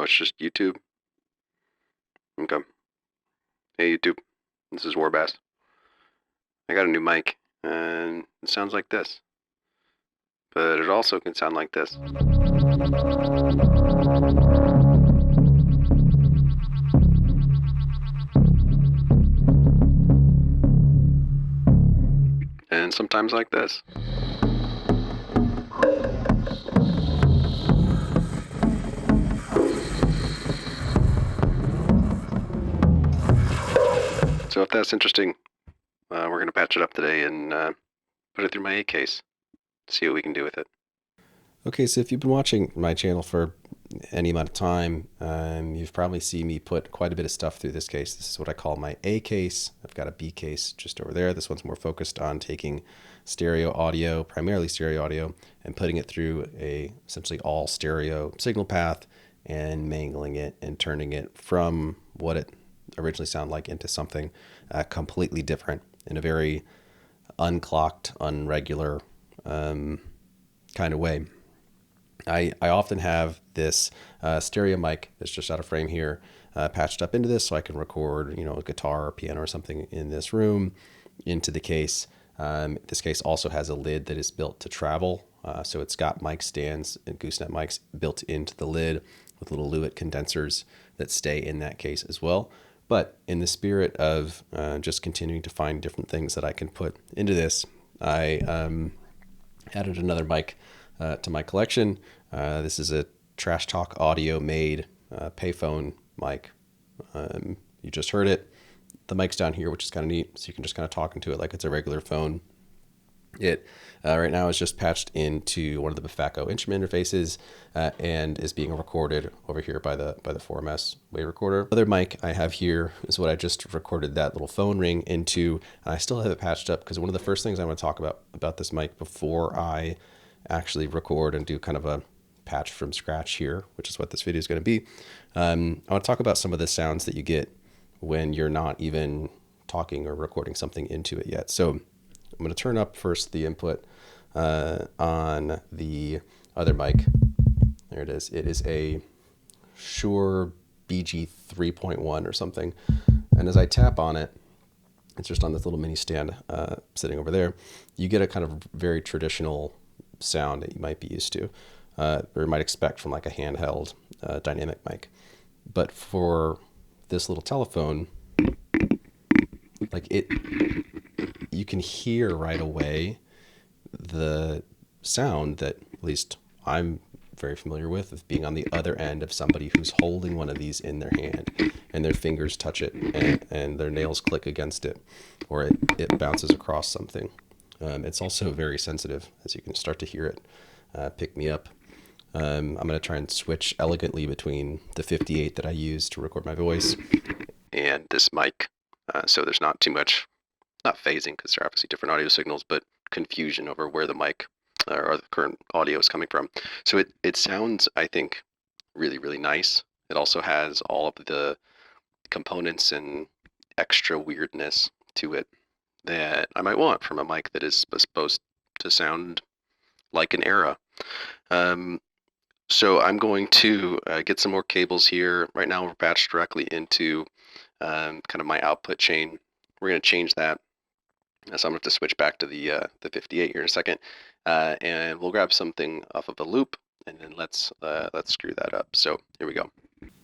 it's just YouTube. Okay. Hey YouTube, this is Warbass. I got a new mic, and it sounds like this. But it also can sound like this. And sometimes like this. So if that's interesting, we're going to patch it up today and put it through my A case. See what we can do with it. Okay, so if you've been watching my channel for any amount of time, you've probably seen me put quite a bit of stuff through this case. This is what I call my A case. I've got a B case just over there. This one's more focused on taking stereo audio, primarily stereo audio, and putting it through a essentially all stereo signal path and mangling it and turning it from what it originally sounded like into something completely different in a very unclocked, unregular kind of way. I often have this stereo mic that's just out of frame here patched up into this so I can record, a guitar or piano or something in this room into the case. This case also has a lid that is built to travel. So it's got mic stands and gooseneck mics built into the lid with little Lewitt condensers that stay in that case as well. But in the spirit of just continuing to find different things that I can put into this, I added another mic to my collection. This is a Trash Talk Audio made payphone mic. You just heard it. The mic's down here, which is kind of neat, so you can just kind of talk into it like it's a regular phone. It right now is just patched into one of the Befacco instrument interfaces and is being recorded over here by the 4MS wave recorder. The other mic I have here is what I just recorded that little phone ring into. And I still have it patched up because one of the first things I want to talk about this mic before I actually record and do kind of a patch from scratch here, which is what this video is going to be. I want to talk about some of the sounds that you get when you're not even talking or recording something into it yet. So I'm going to turn up first the input on the other mic. There it is. It is a Shure BG 3.1 or something. And as I tap on it, it's just on this little mini stand sitting over there. You get a kind of very traditional sound that you might be used to or you might expect from like a handheld dynamic mic. But for this little telephone, like you can hear right away the sound that at least I'm very familiar with of being on the other end of somebody who's holding one of these in their hand and their fingers touch it and their nails click against it, or it bounces across something. It's also very sensitive, as you can start to hear it pick me up. I'm going to try and switch elegantly between the 58 that I use to record my voice and this mic. So there's not too much, not phasing because they're obviously different audio signals, but confusion over where the mic or the current audio is coming from. So it sounds, I think, really, really nice. It also has all of the components and extra weirdness to it that I might want from a mic that is supposed to sound like an era. So I'm going to get some more cables here. Right now we're patched directly into kind of my output chain. We're going to change that. So I'm going to have to switch back to the 58 here in a second. And we'll grab something off of a loop and then let's screw that up. So here we go.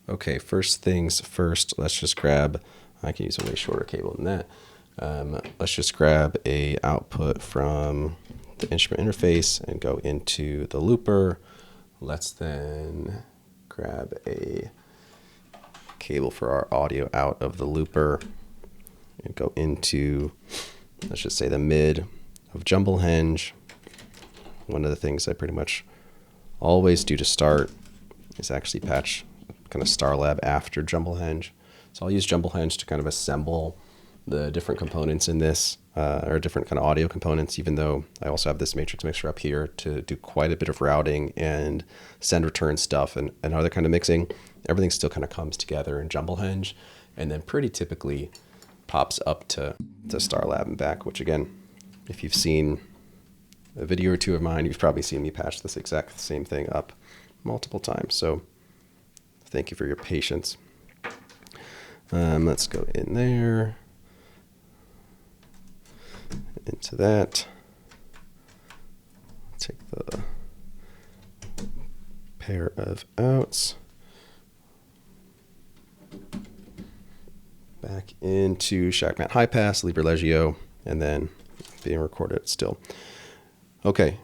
Okay, first things first, let's just grab, I can use a way shorter cable than that. Let's just grab a output from the instrument interface and go into the looper. Let's then grab a cable for our audio out of the looper and go into, let's just say, the mid of Jumble Hinge. One of the things I pretty much always do to start is actually patch kind of Starlab after Jumble Hinge. So I'll use Jumble Hinge to kind of assemble the different components in this, or different kind of audio components, even though I also have this matrix mixer up here to do quite a bit of routing and send return stuff and other kind of mixing. Everything still kind of comes together in Jumble Hinge and then pretty typically pops up to Starlab and back, which again, if you've seen a video or two of mine, you've probably seen me patch this exact same thing up multiple times. So Thank you for your patience. Let's go in there, into that. Take the pair of outs. Back into Shackmat High Pass, Libre Legio, and then being recorded still. Okay,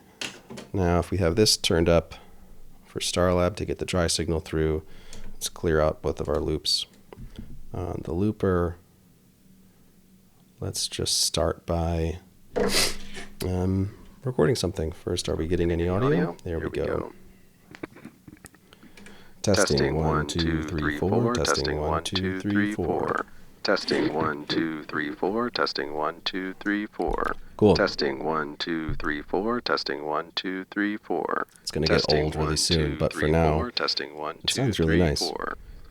now if we have this turned up for Starlab to get the dry signal through, let's clear out both of our loops. On the looper, let's just start by recording something. First, are we getting any audio? There we go. Testing 1, 2, 3, 4. Testing 1, 2, 3, 4. Testing 1, 2, 3, 4. Testing 1, 2, 3, 4. Cool. Testing 1, 2, 3, 4. Testing 1, 2, 3, 4. It's going to get old really soon, but for now, it sounds really nice.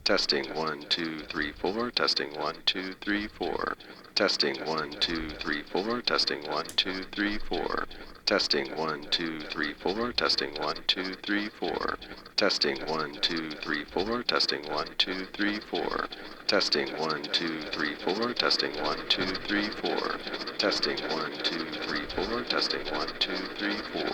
Testing 1, 2, 3, 4. Testing 1, 2, 3, 4. Testing 1, 2, 3, 4. Testing 1, 2, 3, 4. Testing 1, 2, 3, 4. Testing 1, 2, 3, 4. Testing 1, 2, 3, 4. Testing 1, 2, 3, 4. Testing 1, 2, 3, 4. Testing 1, 2, 3, 4. Testing 1, 2, 3, 4. Testing 1, 2, 3, 4.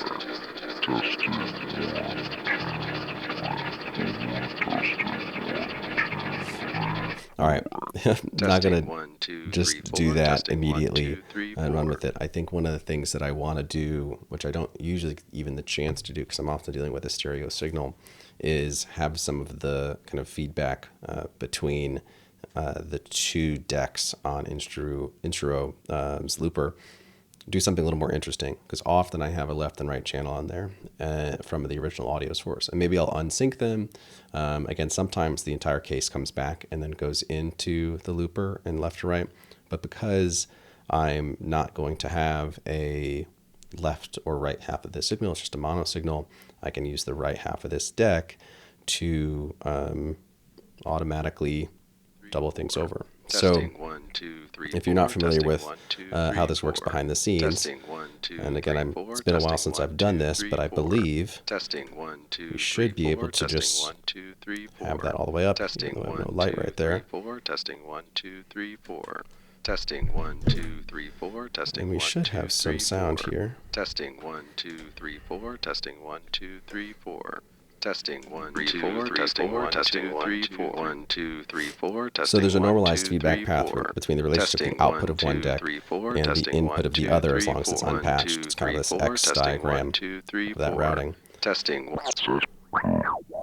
All right, I'm not going to just do that immediately and run with it. I think one of the things that I want to do, which I don't usually even the chance to do because I'm often dealing with a stereo signal, is have some of the kind of feedback between the two decks on Instruo's looper. Do something a little more interesting, because often I have a left and right channel on there from the original audio source, and maybe I'll unsync them. Again, sometimes the entire case comes back and then goes into the looper and left to right, but because I'm not going to have a left or right half of this signal, it's just a mono signal, I can use the right half of this deck to automatically double things over. So if you're not familiar with how this works behind the scenes, and again, it's been a while since I've done this, but I believe we should be able to just have that all the way up, even though I have no light right there. Testing 1, 2, 3, 4. Testing 1, 2, 3, 4. Testing and we should have some sound here. Testing 1, 2, 3, 4. Testing 1, 2, 3, 4. Testing 1, 2, 4. Testing 1, 2, 3, 4. 1, 2, 3, 4. So there's a normalized feedback path between the relationship of the output of one deck and the input of the other, as long as it's unpatched. It's kind of this X diagram of that routing. Testing.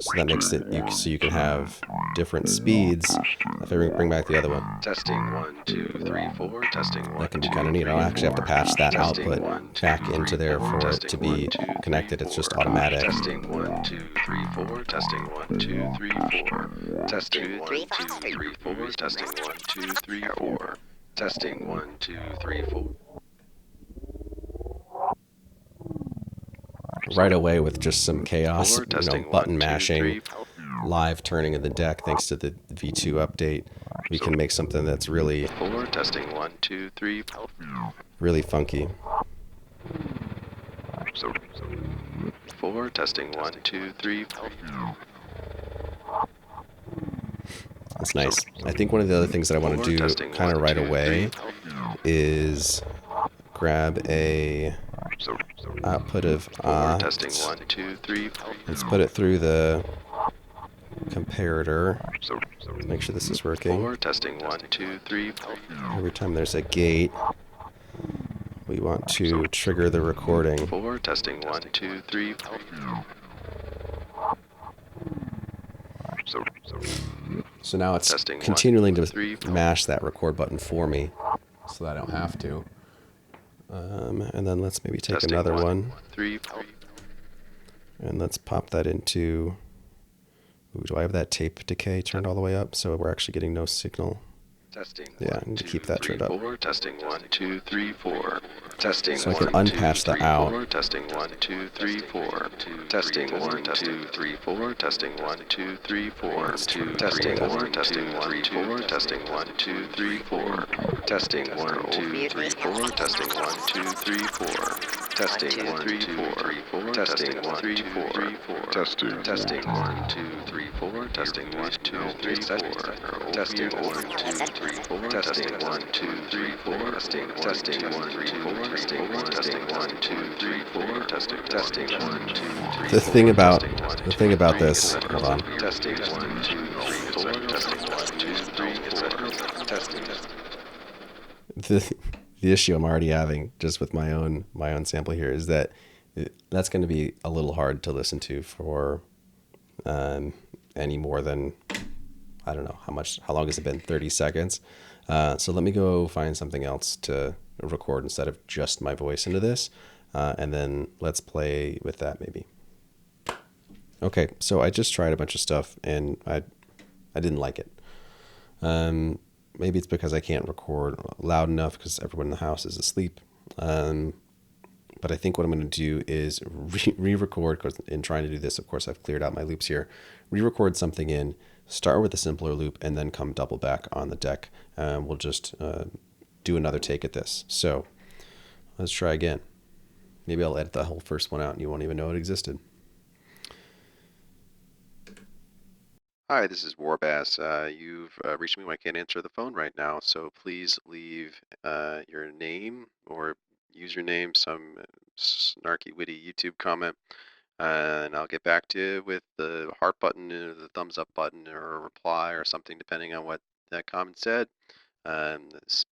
So that makes it so you can have different speeds. If I bring back the other one, testing 1, 2, 3, 4. Testing 1. That can be kind of neat. I don't actually have to patch that output back into there for it to be connected. It's just automatic. Testing 1, 2, 3, 4. Testing 1, 2, 3, 4. Testing 1, 2, 3, 4. Testing 1, 2, 3, 4. Testing 1, 2, 3, 4. Right away with just some chaos, button mashing, live turning of the deck thanks to the V2 update, we can make something that's really testing 1, 2, 3, really funky. 4. Testing 1, 2, 3. That's nice. I think one of the other things that I want to do kind of right away is grab a output of testing 1, 2, 3. Let's put it through the comparator. Make sure this is working. 4. Testing 1, 2, 3. Every time there's a gate, we want to trigger the recording. 4. Testing 1, 2, 3. So now it's continuing to mash that record button for me, so that I don't have to. And then let's maybe take another one. 3. And let's pop that into... Ooh, do I have that tape decay turned all the way up? So we're actually getting no signal. Testing. Yeah, I need to keep that turned up. Testing 1, 2, 3, 4. Testing. So I can unpatch the out. Testing 1, 2, 3, 4. Testing 1, 2, 3, 4. Testing 1, 2, 3, 4. Testing 1, testing 1, 2, 4. Testing 1, 2, 3, 4. Testing 1, 2, 3, 4. Testing 1, 2, 3, 4. Testing 1, 2, 3, 4. Testing 1, 3, 4. Testing. Testing 1, 2, 3, 4. Testing 1, 2, 3, 4. Testing 1, 2, 3, 4. Testing 1, 2, 3, 4. Testing 1, 2, 3, 4. Testing 1, 2, 3, 4. Testing 1, 2, 3. The thing about this, hold on. Testing 1, 2, 3, 4. Testing 1, 2, 3, 4. Testing. The issue I'm already having just with my own sample here is that that's going to be a little hard to listen to for any more than, I don't know how long has it been, 30 seconds. So let me go find something else to record instead of just my voice into this, and then let's play with that maybe. Okay, so I just tried a bunch of stuff and I didn't like it. Maybe it's because I can't record loud enough because everyone in the house is asleep. But I think what I'm going to do is re-record, because in trying to do this, of course, I've cleared out my loops here. Re-record something in, start with a simpler loop, and then come double back on the deck. We'll just do another take at this. So let's try again. Maybe I'll edit the whole first one out and you won't even know it existed. Hi, this is Warbass. You've reached me when I can't answer the phone right now, so please leave your name or username, some snarky, witty YouTube comment, and I'll get back to you with the heart button or the thumbs up button or a reply or something, depending on what that comment said, as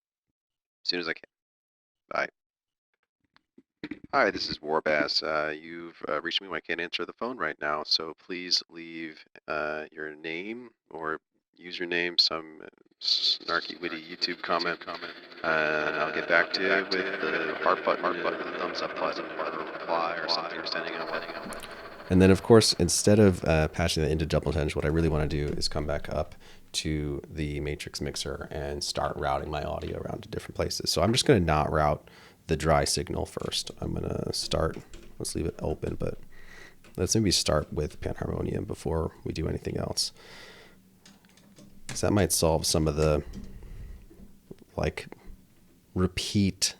soon as I can. Bye. Hi, this is Warbass. You've reached me when I can't answer the phone right now, so please leave your name or username, some snarky, witty YouTube comment, and I'll get back to you with the heart button, the thumbs up button, or a reply or something, depending on what. And then, of course, instead of patching that into double intended, what I really want to do is come back up to the Matrix mixer and start routing my audio around to different places. So I'm just going to not route the dry signal first. I'm going to start, let's leave it open, but let's maybe start with panharmonium before we do anything else. Because that might solve some of the like repeat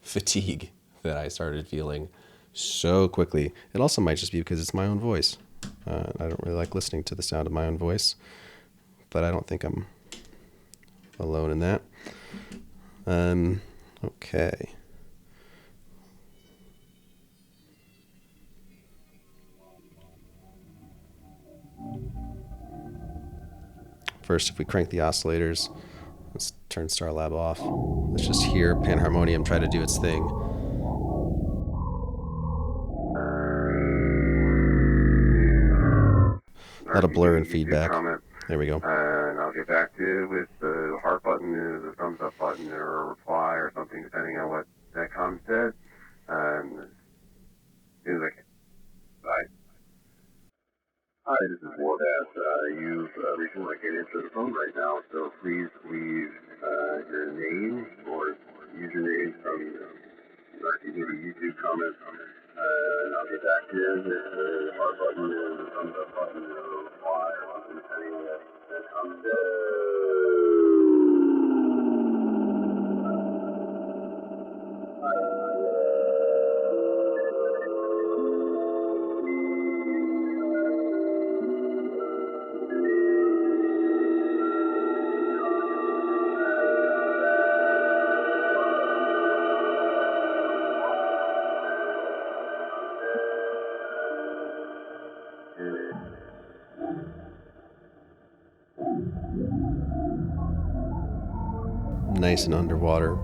fatigue that I started feeling so quickly. It also might just be because it's my own voice. I don't really like listening to the sound of my own voice, but I don't think I'm alone in that. Okay. First, if we crank the oscillators, let's turn StarLab off. Let's just hear panharmonium try to do its thing. A lot of blur and feedback. There we go. And I'll get back to you with the heart button, the thumbs up button, or a reply or something, depending on what that comment said. As soon as I can. Bye. Hi, this is Warbass. You've reached me when I can't answer the phone right now, so please leave your name or username from YouTube comment, and I'll get back to you with the heart button, the thumbs up button, or a reply or something, depending on what that comment said. Nice and underwater.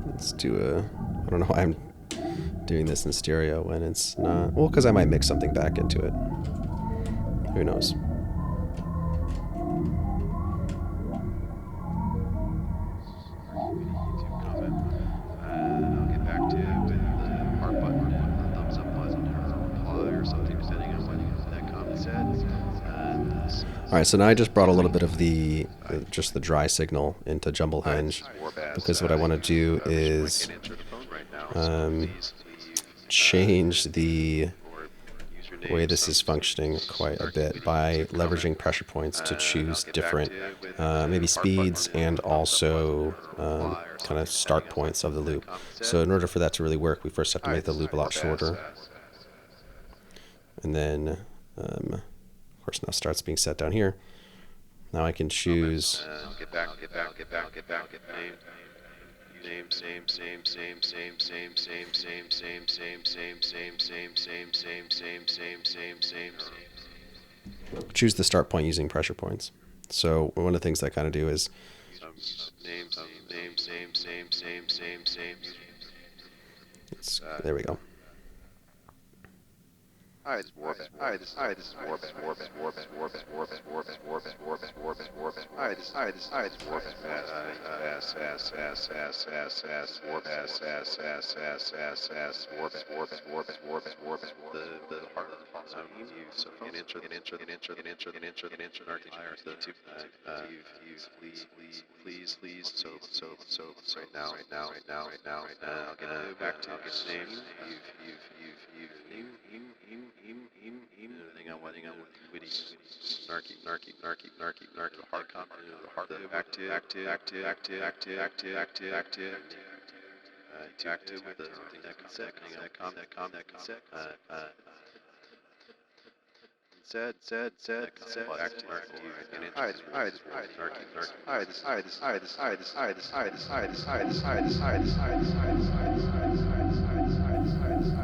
Let's do I don't know why I'm doing this in stereo when it's not. Well, because I might mix something back into it. Who knows? right, so now I just brought a little bit of the just the dry signal into Jumble Hinge, because what I want to do is change the way this is functioning quite a bit by leveraging pressure points to choose different maybe speeds and also kind of start points of the loop. So in order for that to really work, we first have to make the loop a lot shorter. And then, of course, now starts being set down here. Now I can choose choose the start point using pressure points. So one of the things I kind of do is there we go.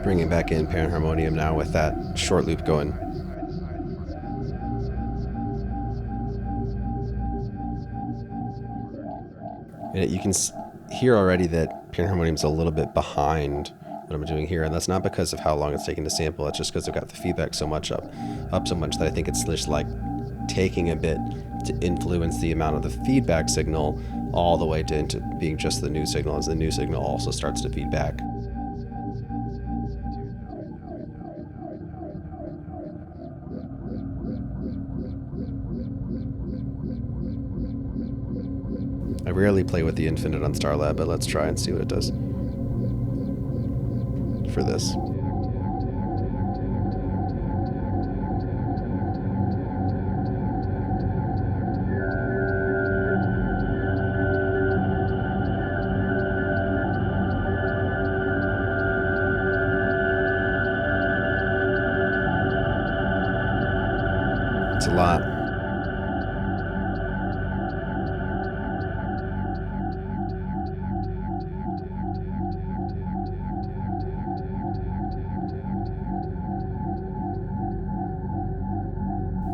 Bringing back in panharmonium now with that short loop going. And you can hear already that panharmonium's a little bit behind what I'm doing here, and that's not because of how long it's taking to sample. It's just because I've got the feedback so much up so much that I think it's just like taking a bit to influence the amount of the feedback signal all the way into being just the new signal, as the new signal also starts to feed back. I rarely play with the infinite on Starlab, but let's try and see what it does for this. It's a lot.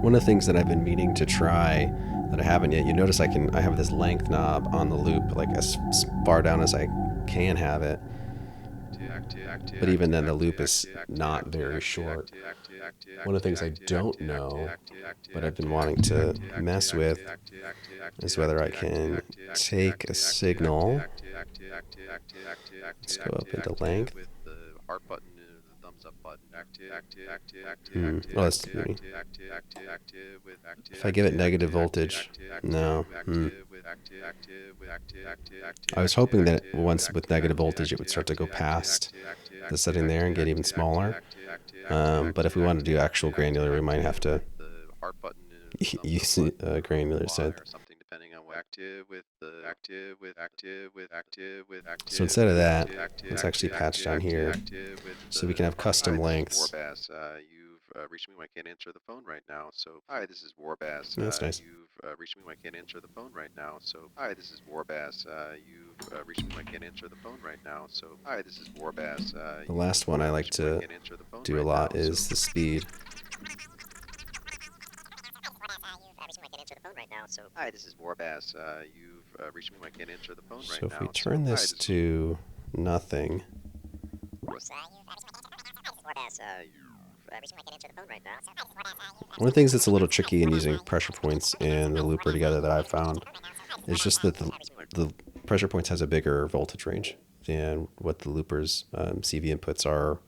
One of the things that I've been meaning to try that I haven't yet, you notice I have this length knob on the loop, like as far down as I can have it. But even then the loop is not very short. One of the things I don't know, but I've been wanting to mess with, is whether I can take a signal. Let's go up into length. Oh, that's me. If I give it negative voltage, no. I was hoping that once with negative voltage it would start to go past the setting there and get even smaller. But if we want to do actual granular, we might have to use a granular synth. So instead of that, let's actually patch down here so we can have custom lengths. Reached me when I can't answer the phone right now. So hi, this is Warbass. That's nice. You've reached me when I can't answer the phone right now. So hi, this is Warbass. You've reached me when I can't answer the phone right now. So hi, this is Warbass. The last one I like to do a lot is the speed. So hi, this is Warbass. You've reached me when I can't answer the phone right now. So if we turn this to nothing. One of the things that's a little tricky in using pressure points and the looper together that I've found is just that the pressure points has a bigger voltage range than what the looper's CV inputs are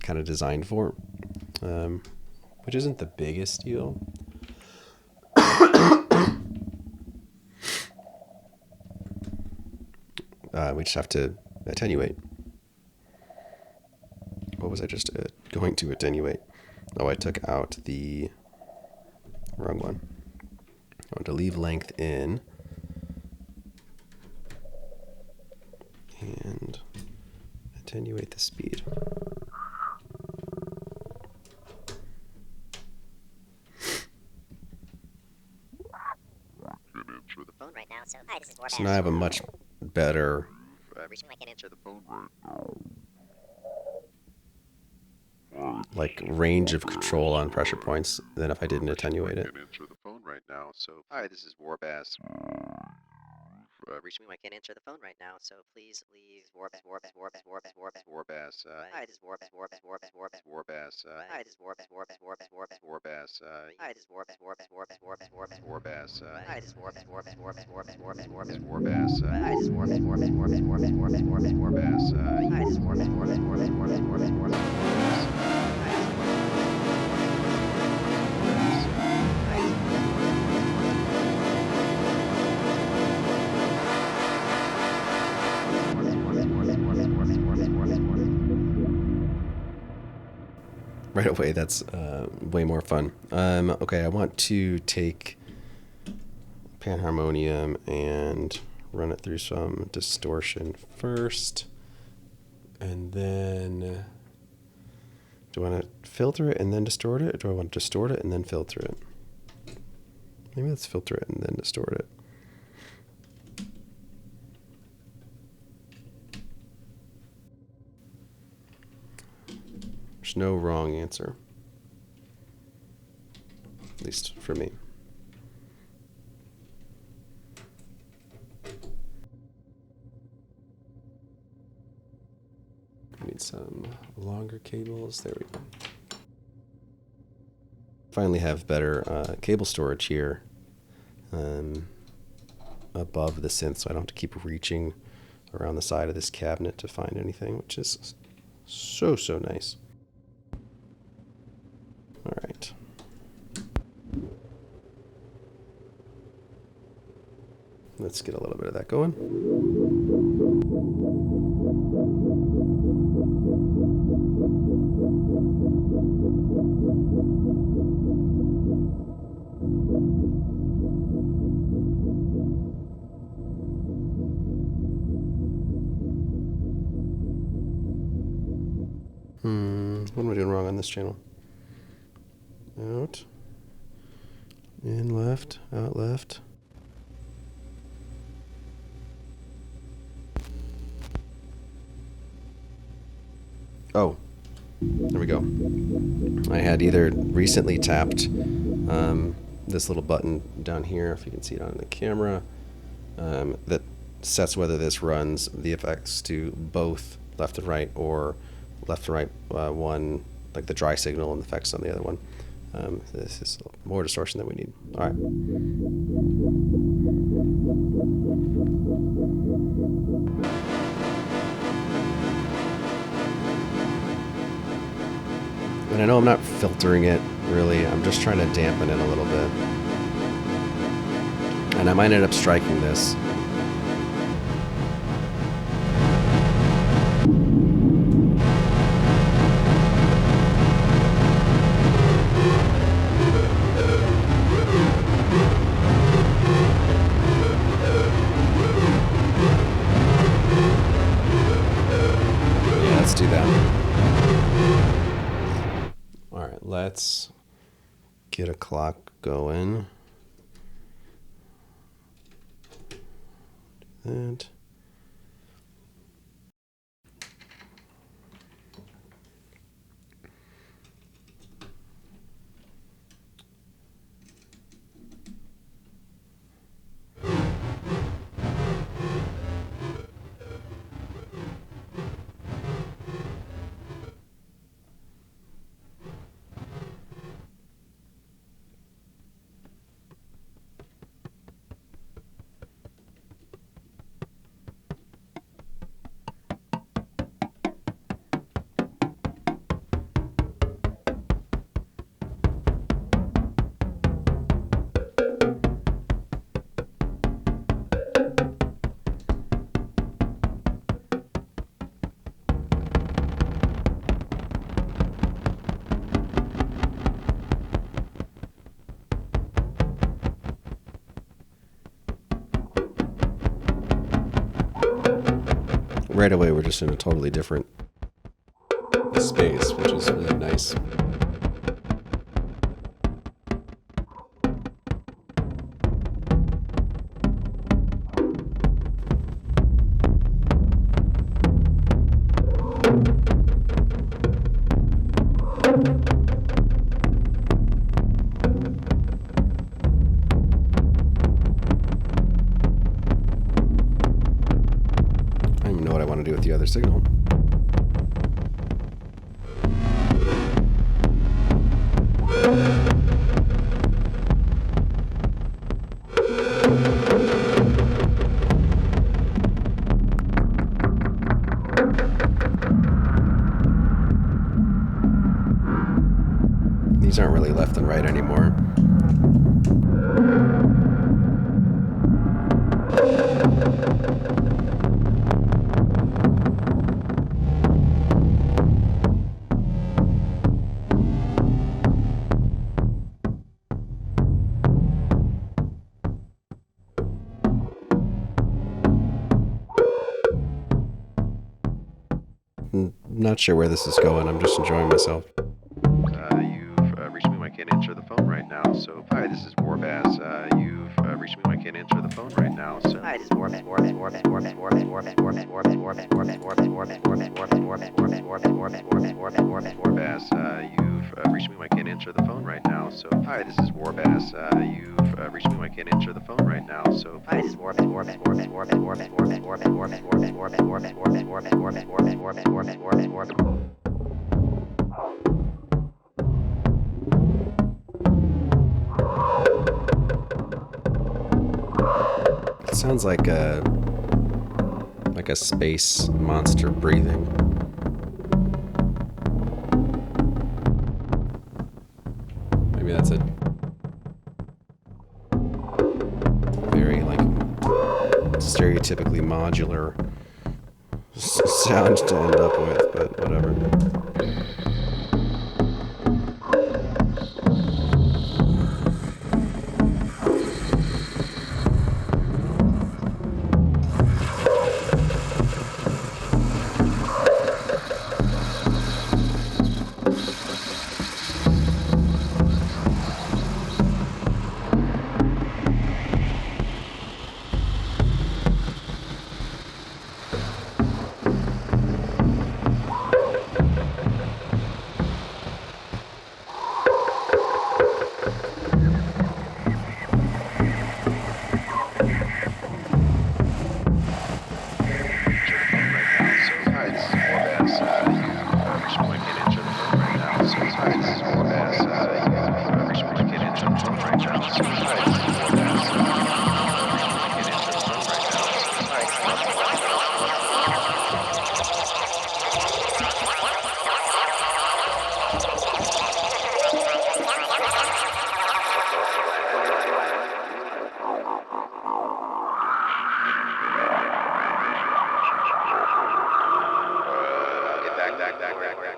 kind of designed for, which isn't the biggest deal. We just have to attenuate. What was I just going to attenuate? Oh, I took out the wrong one. I want to leave length in and attenuate the speed. So now I have a much better like range of control on pressure points than if I didn't attenuate it. Can't answer the phone right now, so hi, this is Warbass. Reach me. I can't answer the phone right now, so please leave Warbass. Hi, this is Warbass. Hi, this is Warbass. Hi, this is Right away, that's way more fun. Okay, I want to take panharmonium and run it through some distortion first. And then, do I want to filter it and then distort it? Or do I want to distort it and then filter it? Maybe let's filter it and then distort it. There's no wrong answer. At least for me. Need some longer cables. There we go. Finally have better cable storage here above the synth, so I don't have to keep reaching around the side of this cabinet to find anything, which is so nice. All right. Let's get a little bit of that going. What am I doing wrong on this channel? Out. In left. Out left. Oh, there we go. I had either recently tapped this little button down here, if you can see it on the camera, that sets whether this runs the effects to both left and right, or left and right one, like the dry signal, and the effects on the other one. This is more distortion than we need. All right. And I know I'm not filtering it, really. I'm just trying to dampen it a little bit. And I might end up striking this. Yeah, let's do that. All right, let's get a clock going. Do that. right away we're just in a totally different space, which is really nice. I don't even know what I want to do with the other signal. These aren't really left and right anymore. I'm not sure where this is going. I'm just enjoying myself. You've reached me when I can't answer the phone right now. So, hi, this is Warbass. You've reached me when I can't answer the phone right now. So, hi, this is Warbass. You've reached me when I can't answer the phone right now. So, hi, this is Warbass. You've reached me when I can't answer the phone right now. So, hi, this is It sounds like a space monster breathing. Maybe that's a very like stereotypically modular sound to end up with, but whatever.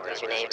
What's your name?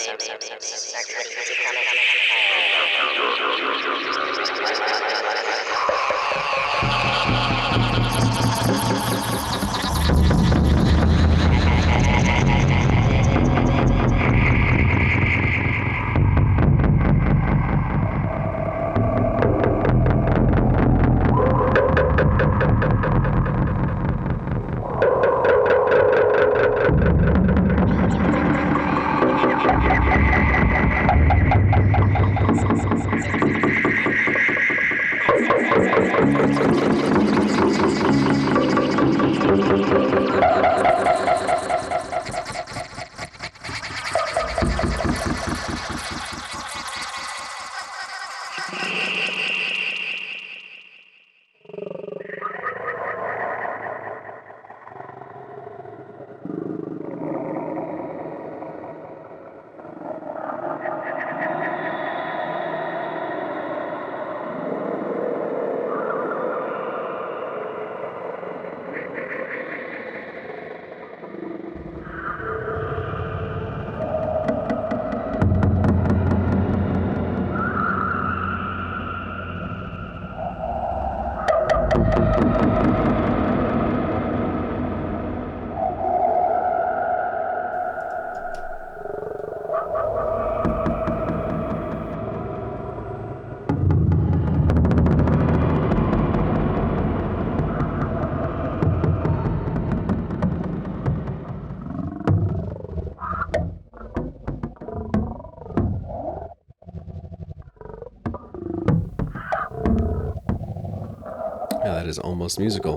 That is almost musical.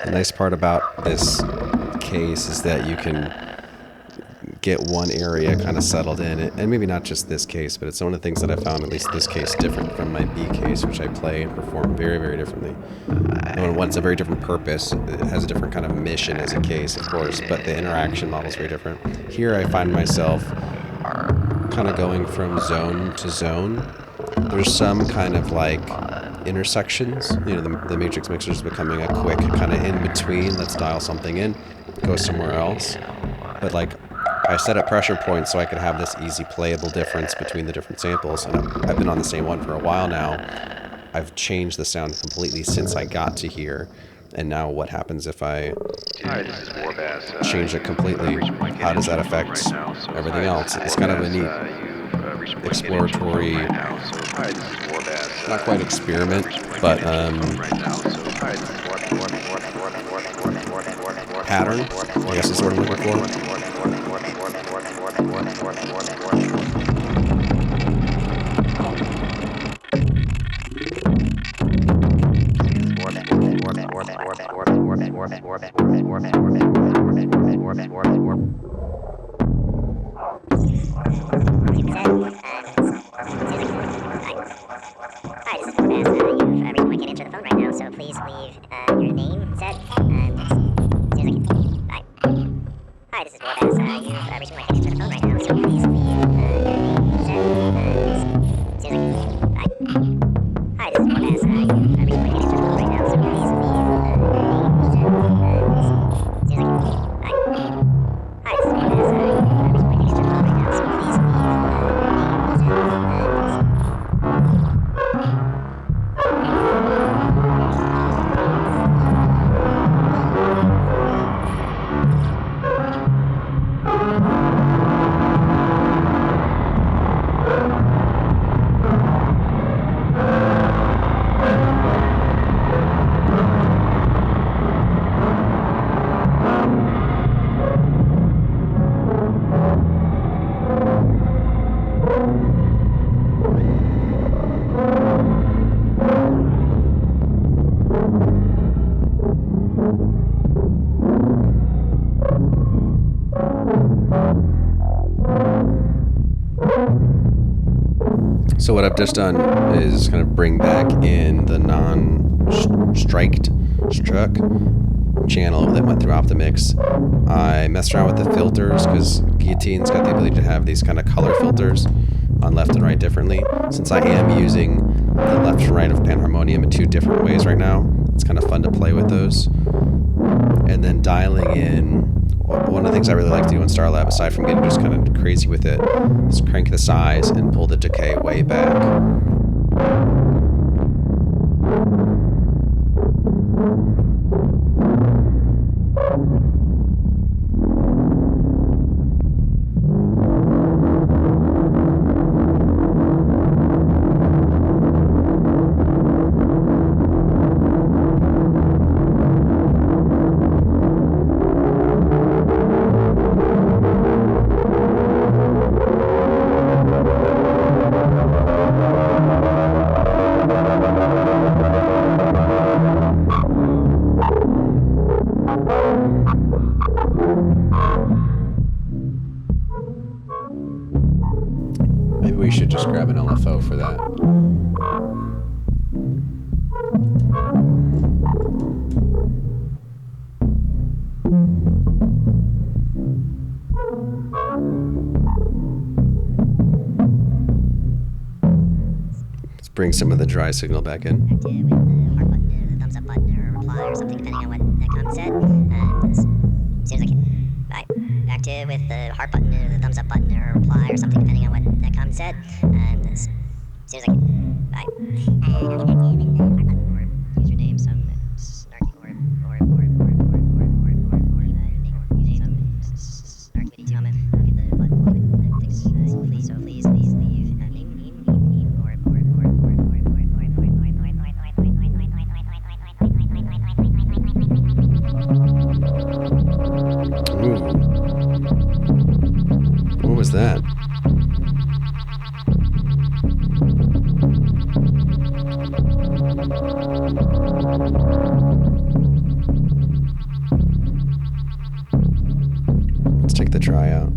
The nice part about this case is that you can get one area kind of settled in, and maybe not just this case, but it's one of the things that I found, at least this case, different from my B case, which I play and perform very, very differently. And it's a very different purpose. It has a different kind of mission as a case, of course, but the interaction model is very different. Here I find myself kind of going from zone to zone. There's some kind of like intersections. The matrix mixer is becoming a quick kind of in between. Let's dial something in, go somewhere else. But like I set up pressure points so I could have this easy playable difference between the different samples. And I've been on the same one for a while now. I've changed the sound completely since I got to here. And now what happens if I change it completely? How does that affect everything else? It's kind of a neat exploratory, not quite experiment, but pattern, I guess is what I'm looking for. So what I've just done is kind of bring back in the struck channel that went throughout the mix. I messed around with the filters because Guillotine's got the ability to have these kind of color filters on left and right differently. Since I am using the left and right of panharmonium in two different ways right now, it's kind of fun to play with those. And then dialing in, one of the things I really like to do in Starlab, aside from getting just kind of crazy with it, is crank the size and pull the decay way back. Maybe we should just grab an LFO for that. Let's bring some of the dry signal back in. With the heart button, the thumbs up button, or reply or something, depending on what that comment said. Seems like I active with the heart button or the thumbs up button or reply or something, depending on what that comment said. Seems like I active with the heart button or username, some snarky or username, some snarky comment. I'll get the button. Please leave Ooh. What was that? Let's take the try out.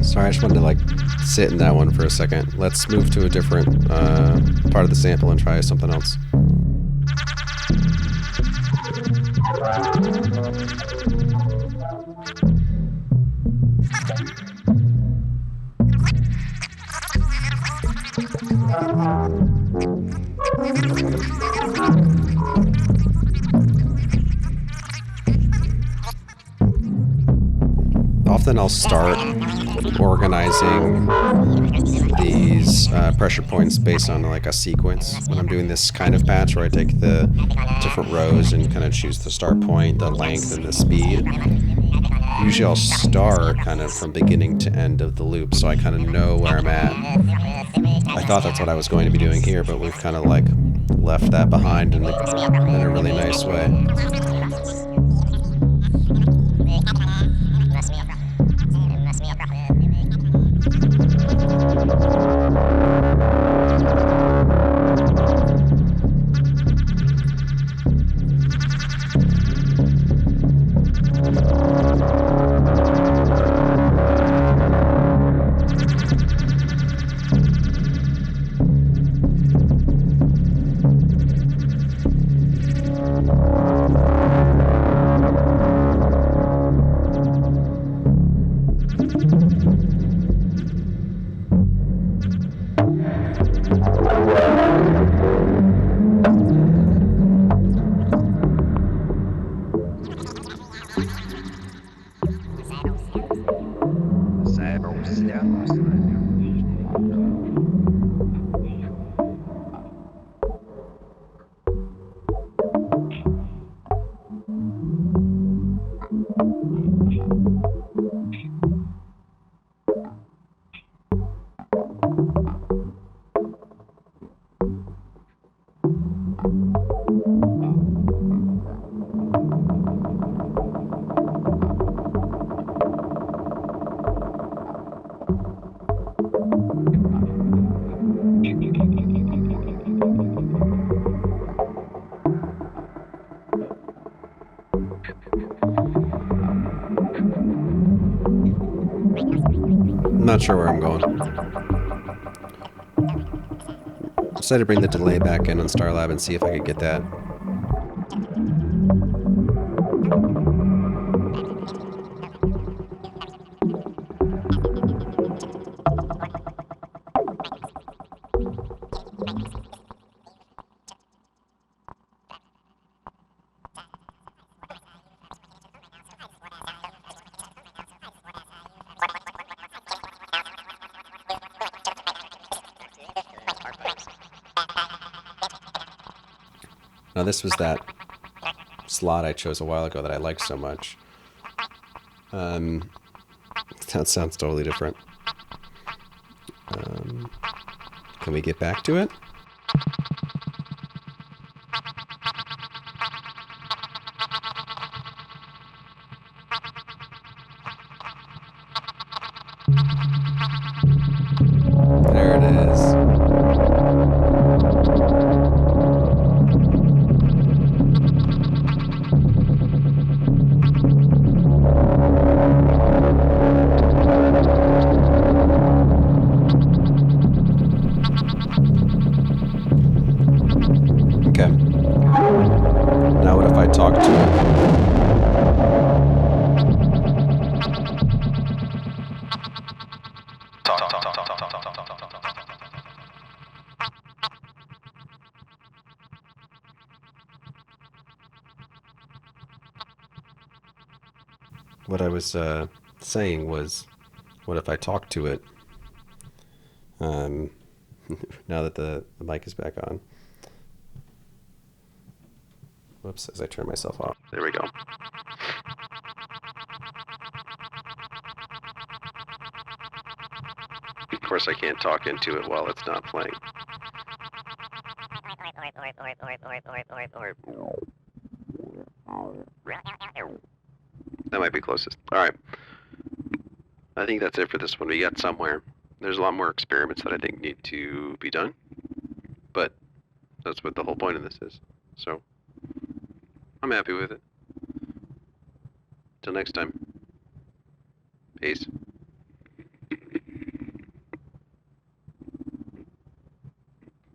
Sorry, I just wanted to like sit in that one for a second. Let's move to a different part of the sample and try something else. Often I'll start organizing these pressure points based on like a sequence. When I'm doing this kind of patch where I take the different rows and kind of choose the start point, the length, and the speed, usually I'll start kind of from beginning to end of the loop so I kind of know where I'm at. I thought that's what I was going to be doing here, but we've kind of like left that behind in a really nice way. I'm not sure where I'm going. Decided to bring the delay back in on StarLab and see if I could get that. Now this was that slot I chose a while ago that I liked so much. That sounds totally different. Can we get back to it? There it is. what I was saying was, what if I talk to it? Um, now that the mic is back on. Whoops, as I turn myself off. There we go. Of course, I can't talk into it while it's not playing. That might be closest. All right. I think that's it for this one. We got somewhere. There's a lot more experiments that I think need to be done, but that's what the whole point of this is. So I'm happy with it. Till next time. Peace.